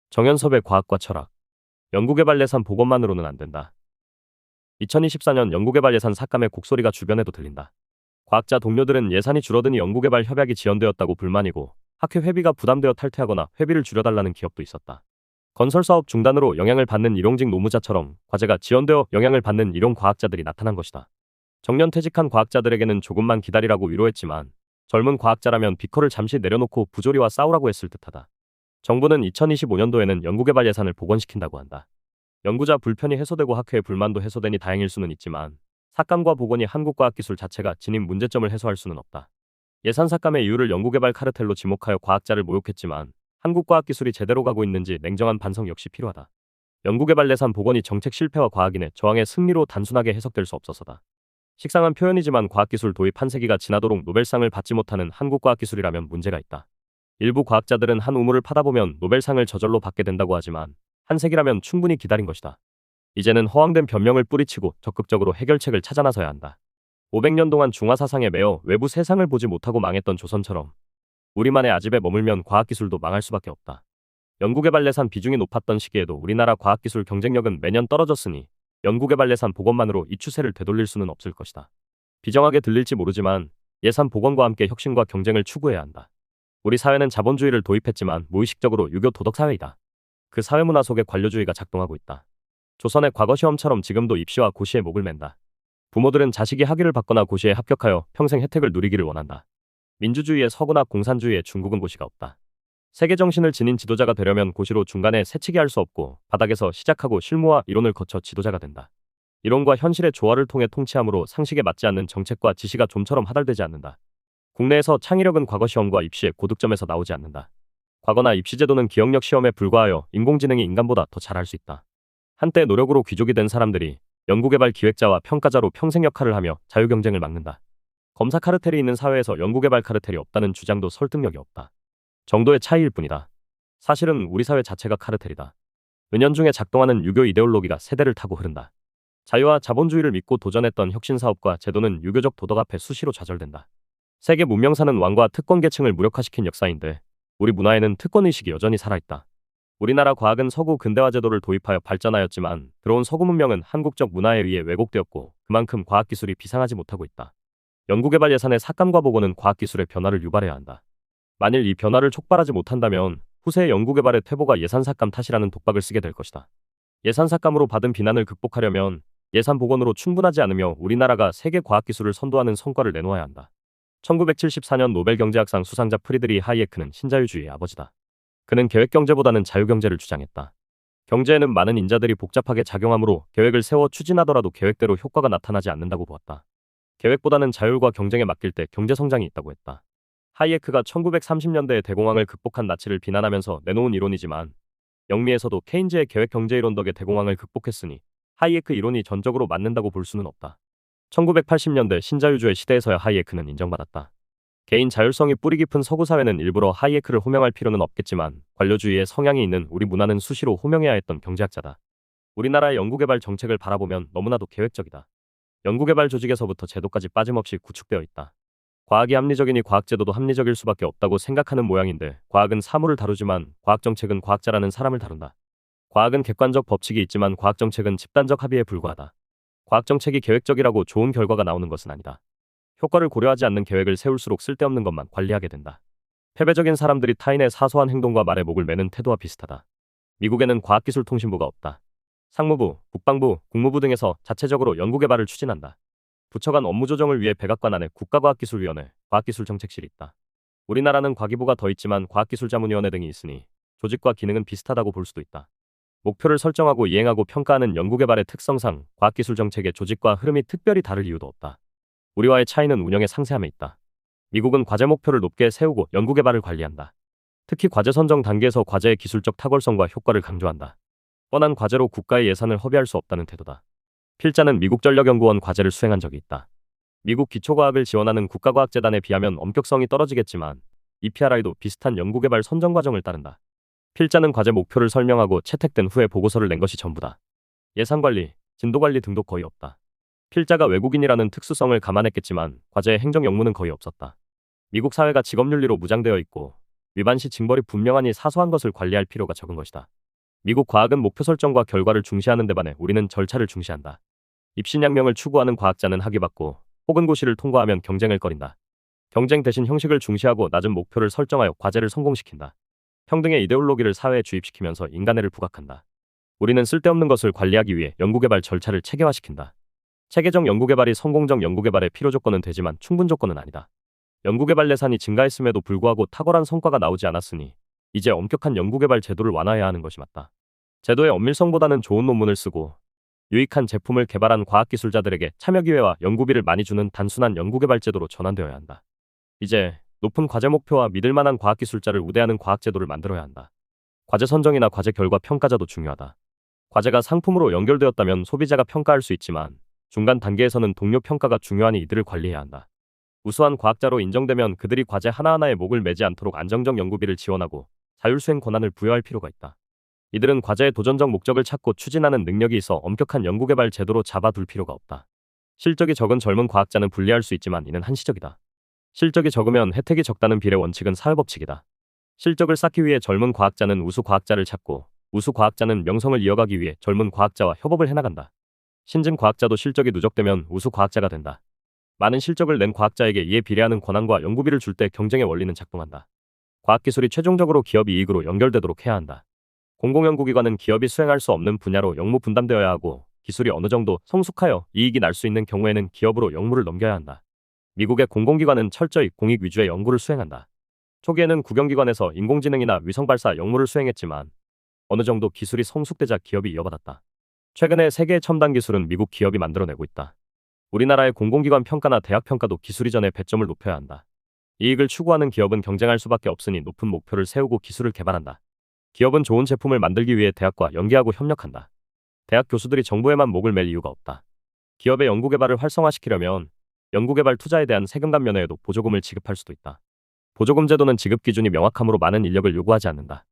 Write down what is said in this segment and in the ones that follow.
정연섭의 과학과 철학. 연구개발 예산 복원만으로는 안 된다. 2024년 연구개발 예산 삭감의 곡소리가 주변에도 들린다. 과학자 동료들은 예산이 줄어드니 연구개발 협약이 지연되었다고 불만이고, 학회 회비가 부담되어 탈퇴하거나 회비를 줄여달라는 기업도 있었다. 건설사업 중단으로 영향을 받는 일용직 노무자처럼 과제가 지연되어 영향을 받는 일용 과학자들이 나타난 것이다. 정년 퇴직한 과학자들에게는 조금만 기다리라고 위로했지만, 젊은 과학자라면 비커를 잠시 내려놓고 부조리와 싸우라고 했을 듯하다. 정부는 2025년도에는 연구개발 예산을 복원시킨다고 한다. 연구자 불편이 해소되고 학회의 불만도 해소되니 다행일 수는 있지만, 삭감과 복원이 한국과학기술 자체가 지닌 문제점을 해소할 수는 없다. 예산 삭감의 이유를 연구개발 카르텔로 지목하여 과학자를 모욕했지만, 한국과학기술이 제대로 가고 있는지 냉정한 반성 역시 필요하다. 연구개발 예산 복원이 정책 실패와 과학인의 저항의 승리로 단순하게 해석될 수 없어서다. 식상한 표현이지만 과학기술 도입 한 세기가 지나도록 노벨상을 받지 못하는 한국과학기술이라면 문제가 있다. 일부 과학자들은 한 우물을 파다 보면 노벨상을 저절로 받게 된다고 하지만, 한 세기라면 충분히 기다린 것이다. 이제는 허황된 변명을 뿌리치고 적극적으로 해결책을 찾아 나서야 한다. 500년 동안 중화사상에 매여 외부 세상을 보지 못하고 망했던 조선처럼 우리만의 아집에 머물면 과학기술도 망할 수밖에 없다. 연구개발 예산 비중이 높았던 시기에도 우리나라 과학기술 경쟁력은 매년 떨어졌으니 연구개발 예산 복원만으로 이 추세를 되돌릴 수는 없을 것이다. 비정하게 들릴지 모르지만 예산 복원과 함께 혁신과 경쟁을 추구해야 한다. 우리 사회는 자본주의를 도입했지만 무의식적으로 유교 도덕 사회이다. 그 사회문화 속에 관료주의가 작동하고 있다. 조선의 과거 시험처럼 지금도 입시와 고시에 목을 맨다. 부모들은 자식이 학위를 받거나 고시에 합격하여 평생 혜택을 누리기를 원한다. 민주주의의 서구나 공산주의의 중국은 고시가 없다. 세계 정신을 지닌 지도자가 되려면 고시로 중간에 새치기 할 수 없고 바닥에서 시작하고 실무와 이론을 거쳐 지도자가 된다. 이론과 현실의 조화를 통해 통치함으로 상식에 맞지 않는 정책과 지시가 좀처럼 하달되지 않는다. 국내에서 창의력은 과거 시험과 입시의 고득점에서 나오지 않는다. 과거나 입시제도는 기억력 시험에 불과하여 인공지능이 인간보다 더 잘할 수 있다. 한때 노력으로 귀족이 된 사람들이 연구개발 기획자와 평가자로 평생 역할을 하며 자유경쟁을 막는다. 검사 카르텔이 있는 사회에서 연구개발 카르텔이 없다는 주장도 설득력이 없다. 정도의 차이일 뿐이다. 사실은 우리 사회 자체가 카르텔이다. 은연중에 작동하는 유교 이데올로기가 세대를 타고 흐른다. 자유와 자본주의를 믿고 도전했던 혁신사업과 제도는 유교적 도덕 앞에 수시로 좌절된다. 세계 문명사는 왕과 특권 계층을 무력화시킨 역사인데 우리 문화에는 특권의식이 여전히 살아있다. 우리나라 과학은 서구 근대화 제도를 도입하여 발전하였지만 들어온 서구 문명은 한국적 문화에 의해 왜곡되었고 그만큼 과학기술이 비상하지 못하고 있다. 연구개발 예산의 삭감과 복원은 과학기술의 변화를 유발해야 한다. 만일 이 변화를 촉발하지 못한다면 후세의 연구개발의 퇴보가 예산 삭감 탓이라는 독박을 쓰게 될 것이다. 예산 삭감으로 받은 비난을 극복하려면 예산 복원으로 충분하지 않으며 우리나라가 세계 과학기술을 선도하는 성과를 내놓아야 한다. 1974년 노벨 경제학상 수상자 프리드리히 하이에크는 신자유주의의 아버지다. 그는 계획경제보다는 자유경제를 주장했다. 경제에는 많은 인자들이 복잡하게 작용하므로 계획을 세워 추진하더라도 계획대로 효과가 나타나지 않는다고 보았다. 계획보다는 자율과 경쟁에 맡길 때 경제성장이 있다고 했다. 하이에크가 1930년대에 대공황을 극복한 나치를 비난하면서 내놓은 이론이지만 영미에서도 케인즈의 계획경제이론 덕에 대공황을 극복했으니 하이에크 이론이 전적으로 맞는다고 볼 수는 없다. 1980년대 신자유주의 시대에서야 하이에크는 인정받았다. 개인 자율성이 뿌리 깊은 서구 사회는 일부러 하이에크를 호명할 필요는 없겠지만 관료주의의 성향이 있는 우리 문화는 수시로 호명해야 했던 경제학자다. 우리나라의 연구개발 정책을 바라보면 너무나도 계획적이다. 연구개발 조직에서부터 제도까지 빠짐없이 구축되어 있다. 과학이 합리적이니 과학제도도 합리적일 수밖에 없다고 생각하는 모양인데 과학은 사물을 다루지만 과학정책은 과학자라는 사람을 다룬다. 과학은 객관적 법칙이 있지만 과학정책은 집단적 합의에 불과하다. 과학정책이 계획적이라고 좋은 결과가 나오는 것은 아니다. 효과를 고려하지 않는 계획을 세울수록 쓸데없는 것만 관리하게 된다. 패배적인 사람들이 타인의 사소한 행동과 말에 목을 매는 태도와 비슷하다. 미국에는 과학기술통신부가 없다. 상무부, 국방부, 국무부 등에서 자체적으로 연구개발을 추진한다. 부처 간 업무 조정을 위해 백악관 안에 국가과학기술위원회, 과학기술정책실이 있다. 우리나라는 과기부가 더 있지만 과학기술자문위원회 등이 있으니 조직과 기능은 비슷하다고 볼 수도 있다. 목표를 설정하고 이행하고 평가하는 연구개발의 특성상 과학기술정책의 조직과 흐름이 특별히 다를 이유도 없다. 우리와의 차이는 운영의 상세함에 있다. 미국은 과제 목표를 높게 세우고 연구개발을 관리한다. 특히 과제 선정 단계에서 과제의 기술적 탁월성과 효과를 강조한다. 뻔한 과제로 국가의 예산을 허비할 수 없다는 태도다. 필자는 미국전력연구원 과제를 수행한 적이 있다. 미국 기초과학을 지원하는 국가과학재단에 비하면 엄격성이 떨어지겠지만 EPRI도 비슷한 연구개발 선정 과정을 따른다. 필자는 과제 목표를 설명하고 채택된 후에 보고서를 낸 것이 전부다. 예산관리, 진도관리 등도 거의 없다. 필자가 외국인이라는 특수성을 감안했겠지만 과제의 행정 역무는 거의 없었다. 미국 사회가 직업윤리로 무장되어 있고 위반 시 징벌이 분명하니 사소한 것을 관리할 필요가 적은 것이다. 미국 과학은 목표 설정과 결과를 중시하는 데 반해 우리는 절차를 중시한다. 입신양명을 추구하는 과학자는 학위 받고 혹은 고시를 통과하면 경쟁을 꺼린다. 경쟁 대신 형식을 중시하고 낮은 목표를 설정하여 과제를 성공시킨다. 평등의 이데올로기를 사회에 주입시키면서 인간애를 부각한다. 우리는 쓸데없는 것을 관리하기 위해 연구개발 절차를 체계화시킨다. 체계적 연구개발이 성공적 연구개발의 필요 조건은 되지만 충분 조건은 아니다. 연구개발 예산이 증가했음에도 불구하고 탁월한 성과가 나오지 않았으니 이제 엄격한 연구개발 제도를 완화해야 하는 것이 맞다. 제도의 엄밀성보다는 좋은 논문을 쓰고 유익한 제품을 개발한 과학기술자들에게 참여기회와 연구비를 많이 주는 단순한 연구개발 제도로 전환되어야 한다. 이제 높은 과제 목표와 믿을 만한 과학기술자를 우대하는 과학제도를 만들어야 한다. 과제 선정이나 과제 결과 평가자도 중요하다. 과제가 상품으로 연결되었다면 소비자가 평가할 수 있지만 중간 단계에서는 동료 평가가 중요하니 이들을 관리해야 한다. 우수한 과학자로 인정되면 그들이 과제 하나하나에 목을 매지 않도록 안정적 연구비를 지원하고 자율수행 권한을 부여할 필요가 있다. 이들은 과제의 도전적 목적을 찾고 추진하는 능력이 있어 엄격한 연구개발 제도로 잡아둘 필요가 없다. 실적이 적은 젊은 과학자는 불리할 수 있지만 이는 한시적이다. 실적이 적으면 혜택이 적다는 비례 원칙은 사회법칙이다. 실적을 쌓기 위해 젊은 과학자는 우수 과학자를 찾고 우수 과학자는 명성을 이어가기 위해 젊은 과학자와 협업을 해나간다. 신진 과학자도 실적이 누적되면 우수 과학자가 된다. 많은 실적을 낸 과학자에게 이에 비례하는 권한과 연구비를 줄 때 경쟁의 원리는 작동한다. 과학기술이 최종적으로 기업 이익으로 연결되도록 해야 한다. 공공연구기관은 기업이 수행할 수 없는 분야로 역무 분담되어야 하고 기술이 어느 정도 성숙하여 이익이 날 수 있는 경우에는 기업으로 역무를 넘겨야 한다. 미국의 공공기관은 철저히 공익 위주의 연구를 수행한다. 초기에는 국영기관에서 인공지능이나 위성발사 역무를 수행했지만 어느 정도 기술이 성숙되자 기업이 이어받았다. 최근에 세계의 첨단 기술은 미국 기업이 만들어내고 있다. 우리나라의 공공기관 평가나 대학 평가도 기술 이전의 배점을 높여야 한다. 이익을 추구하는 기업은 경쟁할 수밖에 없으니 높은 목표를 세우고 기술을 개발한다. 기업은 좋은 제품을 만들기 위해 대학과 연계하고 협력한다. 대학 교수들이 정부에만 목을 맬 이유가 없다. 기업의 연구개발을 활성화시키려면 연구개발 투자에 대한 세금 감면에도 보조금을 지급할 수도 있다. 보조금 제도는 지급 기준이 명확함으로 많은 인력을 요구하지 않는다.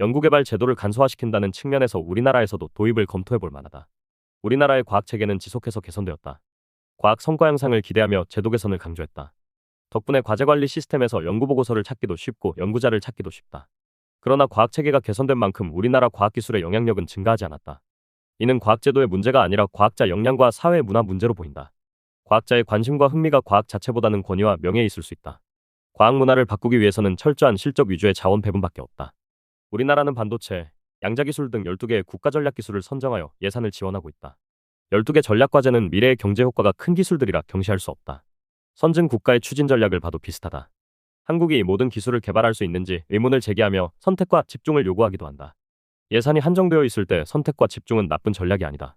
연구개발 제도를 간소화시킨다는 측면에서 우리나라에서도 도입을 검토해볼 만하다. 우리나라의 과학체계는 지속해서 개선되었다. 과학 성과 향상을 기대하며 제도 개선을 강조했다. 덕분에 과제관리 시스템에서 연구보고서를 찾기도 쉽고 연구자를 찾기도 쉽다. 그러나 과학체계가 개선된 만큼 우리나라 과학기술의 영향력은 증가하지 않았다. 이는 과학제도의 문제가 아니라 과학자 역량과 사회 문화 문제로 보인다. 과학자의 관심과 흥미가 과학 자체보다는 권위와 명예에 있을 수 있다. 과학 문화를 바꾸기 위해서는 철저한 실적 위주의 자원 배분밖에 없다. 우리나라는 반도체, 양자기술 등 12개의 국가전략기술을 선정하여 예산을 지원하고 있다. 12개 전략과제는 미래의 경제 효과가 큰 기술들이라 경시할 수 없다. 선진 국가의 추진 전략을 봐도 비슷하다. 한국이 이 모든 기술을 개발할 수 있는지 의문을 제기하며 선택과 집중을 요구하기도 한다. 예산이 한정되어 있을 때 선택과 집중은 나쁜 전략이 아니다.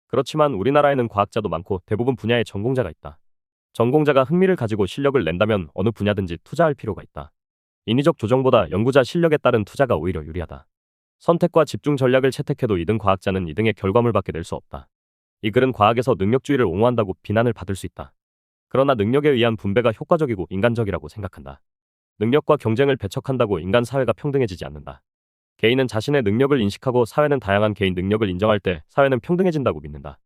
그렇지만 우리나라에는 과학자도 많고 대부분 분야의 전공자가 있다. 전공자가 흥미를 가지고 실력을 낸다면 어느 분야든지 투자할 필요가 있다. 인위적 조정보다 연구자 실력에 따른 투자가 오히려 유리하다. 선택과 집중 전략을 채택해도 2등 과학자는 2등의 결과물밖에 낼 수 없다. 이 글은 과학에서 능력주의를 옹호한다고 비난을 받을 수 있다. 그러나 능력에 의한 분배가 효과적이고 인간적이라고 생각한다. 능력과 경쟁을 배척한다고 인간 사회가 평등해지지 않는다. 개인은 자신의 능력을 인식하고 사회는 다양한 개인 능력을 인정할 때 사회는 평등해진다고 믿는다.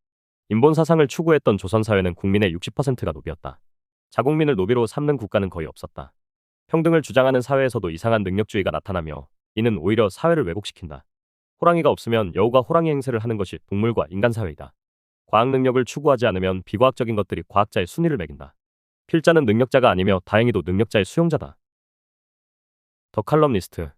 인본 사상을 추구했던 조선 사회는 국민의 60%가 노비였다. 자국민을 노비로 삼는 국가는 거의 없었다. 평등을 주장하는 사회에서도 이상한 능력주의가 나타나며 이는 오히려 사회를 왜곡시킨다. 호랑이가 없으면 여우가 호랑이 행세를 하는 것이 동물과 인간 사회이다. 과학 능력을 추구하지 않으면 비과학적인 것들이 과학자의 순위를 매긴다. 필자는 능력자가 아니며 다행히도 능력자의 수용자다. 더 칼럼니스트